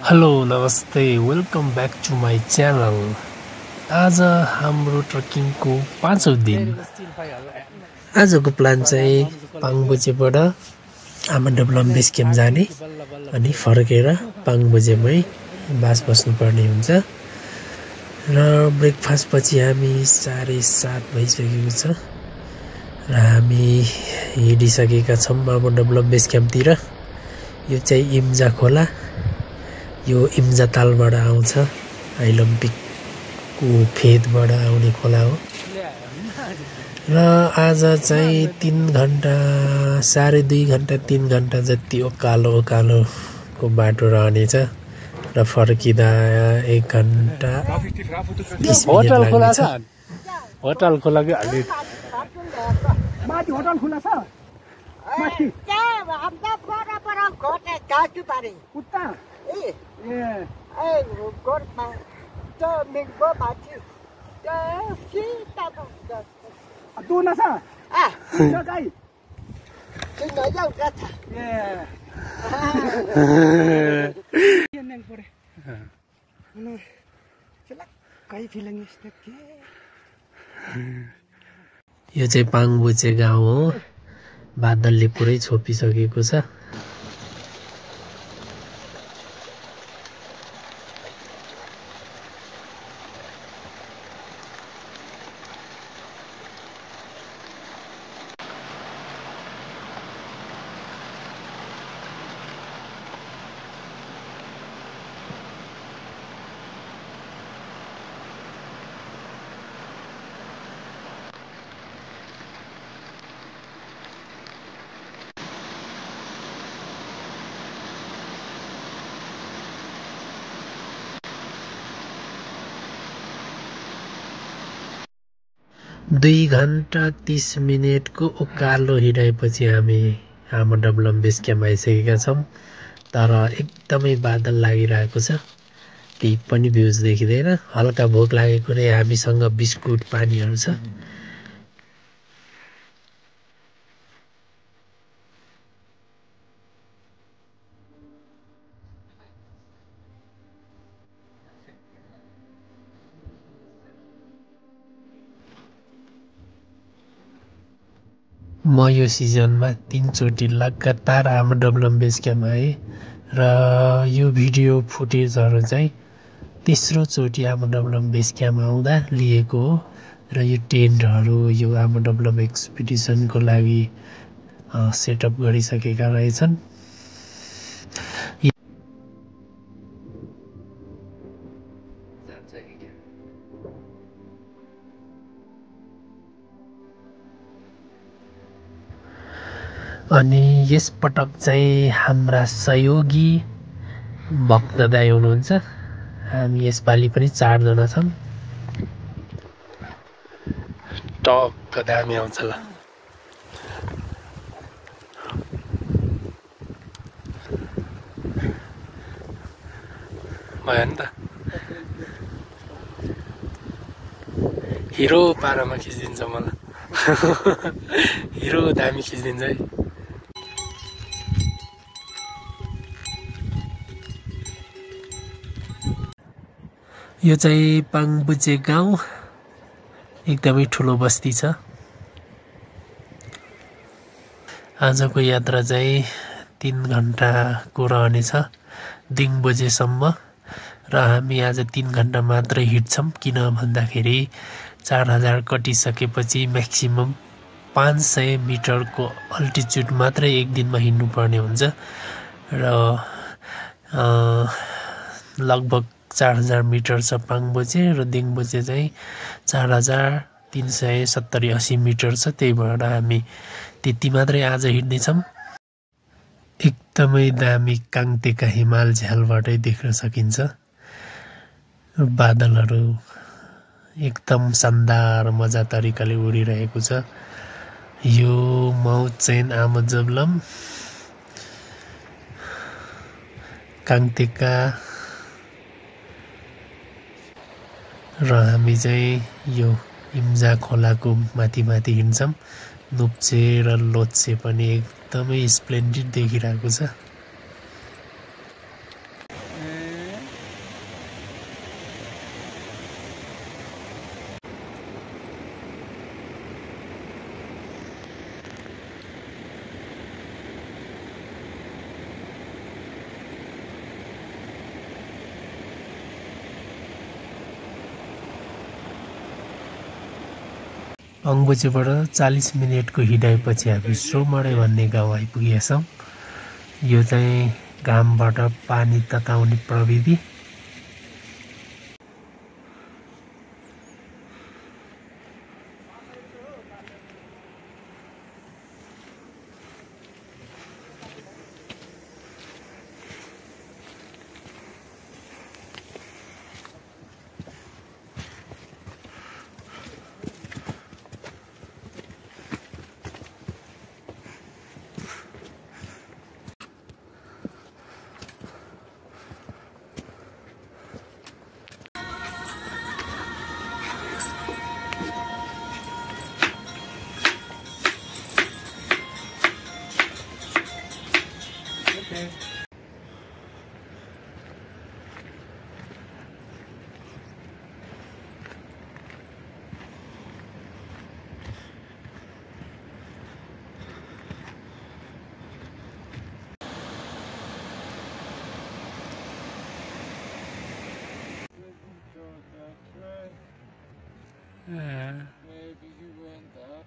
Hello नमस्ते welcome back to my channel. आज हाम्रो ट्रेकिङको 5औं दिन। आजको प्लान चाहिँ पाङबुजेबाट आमाडब्लम बेस क्याम्प जाने अनि फर्केर पाङबुजेमै बास बस्नुपर्ने हुन्छ र ब्रेकफास्ट पछि हामी 7:30 भइसकेको छ र हामी हिँडिसकेका छौँ आमाडब्लम बेस क्याम्पतिर। यो चाहिँ इम्जा खोला, यो इम्जा तालबाट आउँछ, आइलम्पिकको फेदबाट आउने खोला हो र आज चाहिँ 3 घण्टा 2.5 घण्टा 3 घण्टा जति ओकालोको बाटो रहनेछ र फर्किँदा 1 घण्टा 30 मिनेट लाग्नेछ। होटल खोला के अलि माथि होटल खुला छ माथि हमदा पर घोटे काटु पारे कुत्ता ए गोरमा त मिगो माथि त सीता तु नछ आ गाई किन जाऊ गछ ए नङ परे न चला कई फिलिङ यस्तो के यो चाहिँ पाङबुजे गाउँ हो। बादलले पुरै छोपिसकेको छ। दुई घण्टा 30 मिनेटको उकालो हिँडाएपछि हामी आमाडब्लम बेस क्याम्प आइसकेका छौँ। तर एकदमै बादल लागिरहेको छ, केही पनि भ्युज देखिँदैन। हल्का भोक लागेकोले हामीसँग बिस्कुट पानीहरू छ। म यो सिजनमा 3 चोटि लगातार आमाडब्लम बेस क्याम्प आएँ र यो भिडियो फुटेजहरू चाहिँ तेस्रो चोटि आमाडब्लम बेस क्याम्प आउँदा लिएको हो र यो टेन्टहरू यो आमाडब्लम एक्सपिडिसनको लागि सेटअप गरिसकेका रहेछन्। अनि यस पटक चाहिँ हाम्रा सहयोगी भक्त दाइ हुनुहुन्छ। हामी यसपालि पनि 4 जना छौँ। टक्क दामी आउँछ ल। भयो नि त, हिरो पारामा खिचिदिन्छ मलाई। हिरो दामी खिचिदिन्छ है। यो चाहिँ पाङबुजे गाउँ, एकदमै ठुलो बस्ती छ। आजको यात्रा चाहिँ 3 घण्टाको रहनेछ, दिङबजेसम्म र हामी आज 3 घण्टा मात्रै हिँड्छौँ। किन भन्दाखेरि 4000 कटिसकेपछि म्याक्सिमम 500 मिटरको अल्टिच्युड मात्रै एक दिनमा हिँड्नुपर्ने हुन्छ र लगभग 4000 मिटर छ पाङबुजे र दिङबुजे चाहिँ 4370-80 मिटर छ। त्यही भएर हामी त्यति मात्रै आज हिँड्नेछौँ। एकदमै दामी काङतेका हिमाल झ्यालबाटै देख्न सकिन्छ। बादलहरू एकदम शानदार मजा तरिकाले उडिरहेको छ। यो माउन्टेन आमाडब्लम काङतेका र हामी चाहिँ यो इम्जा खोलाको माथि माथि हिँड्छौँ। नोप्चे र लोत्से पनि एकदमै स्प्लेन्डिड देखिरहेको छ। अङ्बुचेबाट 40 मिनेटको हिँडाइपछि हामी सोमडे भन्ने गाउँ आइपुगेका छौँ। यो चाहिँ घामबाट पानी तताउने प्रविधि। Maybe you went up.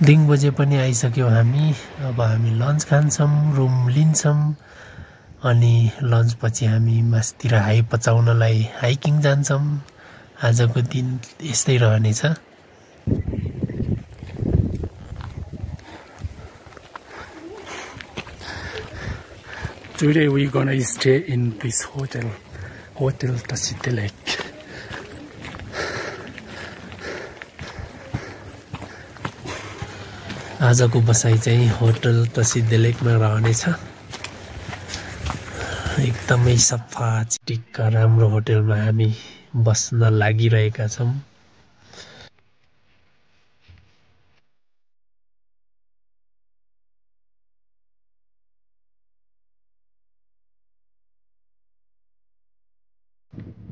दिङ बजे पनि आइसक्यौँ हामी। अब हामी लन्च खान्छौँ, रुम लिन्छौँ, अनि लन्च पछि हामी मास्तिर पचाउनलाई हाइकिङ जान्छौँ। आजको दिन यस्तै रहनेछ। Today we're gonna stay in this hotel, Hotel Tasite Lake. आजको बसाइ चाहिँ होटल तसिद लेकमा रहनेछ। एकदमै सफा चिटिक्क राम्रो होटलमा हामी बस्न लागिरहेका छौँ।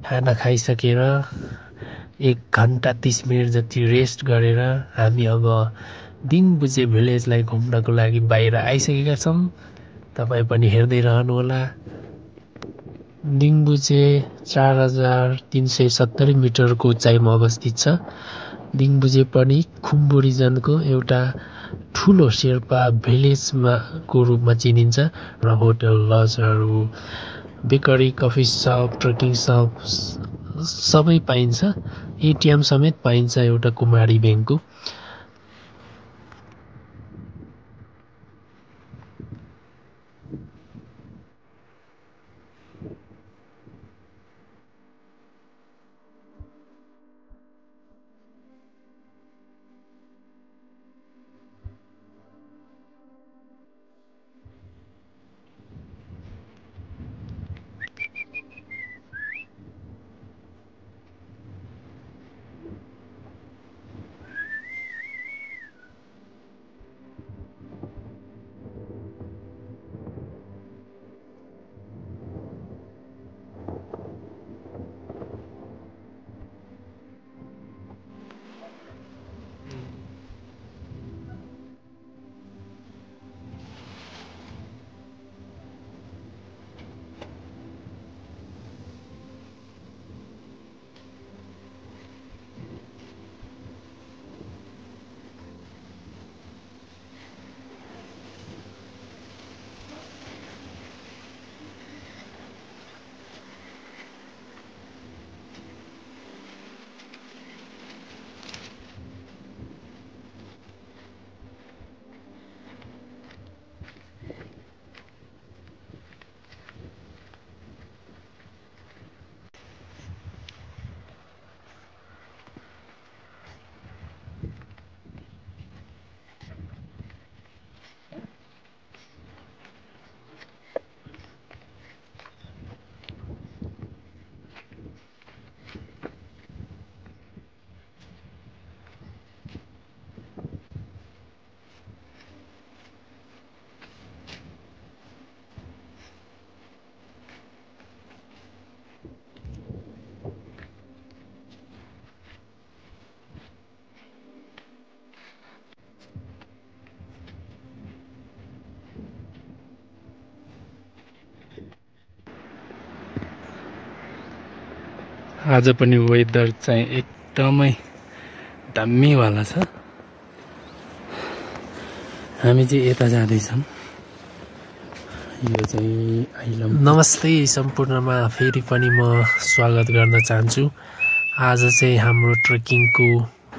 खाना खाइसकेर 1 घण्टा 30 मिनेट जति रेस्ट गरेर हामी अब दिङबुझे भिलेजलाई घुम्नको लागि बाहिर आइसकेका छौँ। तपाईं पनि हेर्दै रहनुहोला। दिङबुझे 4370 मिटरको उचाइमा अवस्थित छ। दिङबुझे पनि खुम्बु रिजनको एउटा ठुलो शेर्पा भिलेजमा को रूपमा चिनिन्छ र होटल, लजहरू, bakery, coffee shop, trekking shop सबै पाइन्छ। एटिएम समेत पाइन्छ एउटा कुमारी ब्याङ्कको। आज पनि वेदर चाहिँ एकदमै दामीवाला छ। हामी चाहिँ यता जाँदैछौँ। यो चाहिँ आइलम। नमस्ते सम्पूर्णमा फेरि पनि म स्वागत गर्न चाहन्छु। आज चाहिँ हाम्रो ट्रेकिङको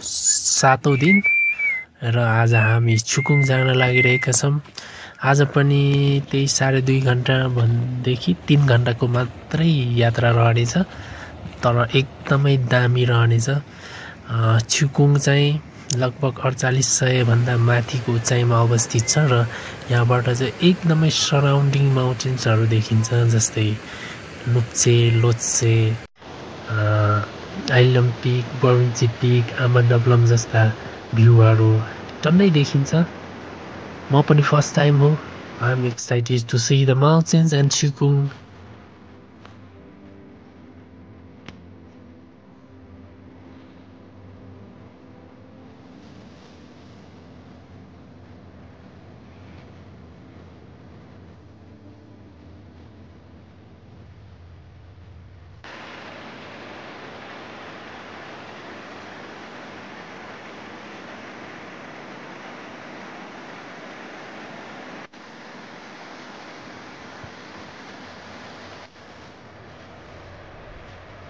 7औं दिन र आज हामी छुकुङ जान लागिरहेका छौँ। आज पनि त्यही 2.5 घण्टा भन्देखि 3 घण्टाको मात्रै यात्रा रहनेछ, तर एकदमै दामी रहनेछ। छुकुङ चाहिँ लगभग 4800 भन्दा माथिको उचाइमा अवस्थित छ र यहाँबाट चाहिँ एकदमै सराउन्डिङ माउन्टेन्सहरू देखिन्छ, जस्तै नुप्चे, लोत्से, आइलम पिक, बरुन्ची पिक, आमाडब्लम जस्ता भ्यूहरू टन्नै देखिन्छ। म पनि फर्स्ट टाइम हो। I am excited to see the mountains and Chhukung.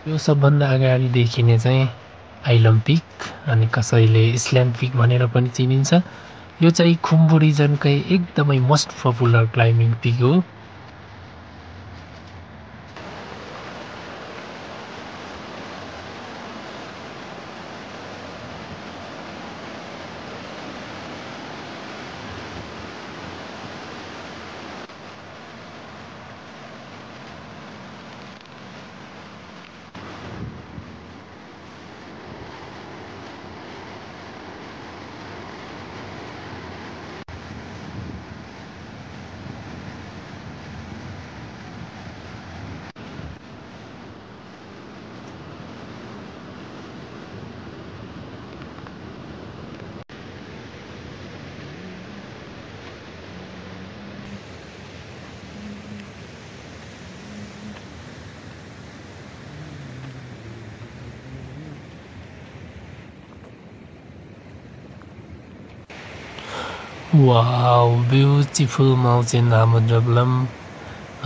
यो सबभन्दा अगाडि देखिने चाहिँ आइलम पिक, अनि कसैले इस्ल्यान्ड पिक भनेर पनि चिनिन्छ। यो चाहिँ खुम्बु रिजनकै एकदमै मोस्ट पपुलर क्लाइम्बिङ पिक हो। Wow, beautiful mountain आमाडब्लम।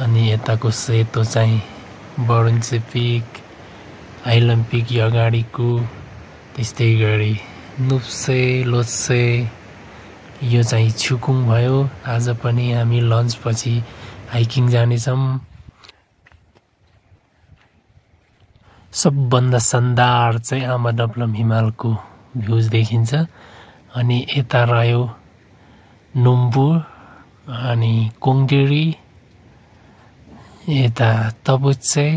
अनि यताको सेतो चाहिँ बरुन्चे पिक, आइलम पिक यो अगाडिको, त्यस्तै गरी नुप्से, लोत्से। यो चाहिँ छुकुङ भयो। आज पनि हामी लन्चपछि हाइकिङ जानेछौँ। सबभन्दा शानदार चाहिँ आमाडब्लम हिमालको भ्यूज देखिन्छ। अनि यता रह्यो नुम्बु अनि कोङगेरी, यता तबुच्चे।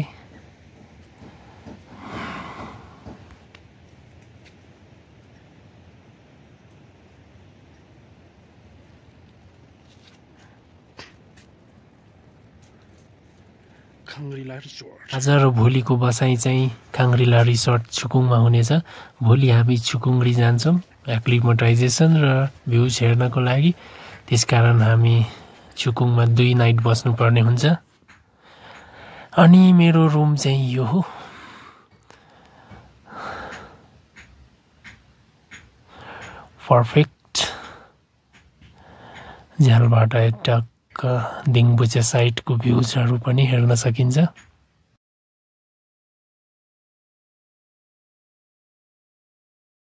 आज र भोलिको बसाइ चाहिँ खाङ्ग्रिला रिसोर्ट छुकुङमा हुनेछ। भोलि हामी छुकुङरी जान्छौँ एक्लिमेटाइजेसन र भ्यूज हेर्नको लागि। त्यसकारण हामी छुकुङमा 2 नाइट बस्नुपर्ने हुन्छ। अनि मेरो रुम चाहिँ यो हो। पर्फेक्ट। झ्यालबाट टक्क दिङबुचे साइडको भ्यूजहरू पनि हेर्न सकिन्छ।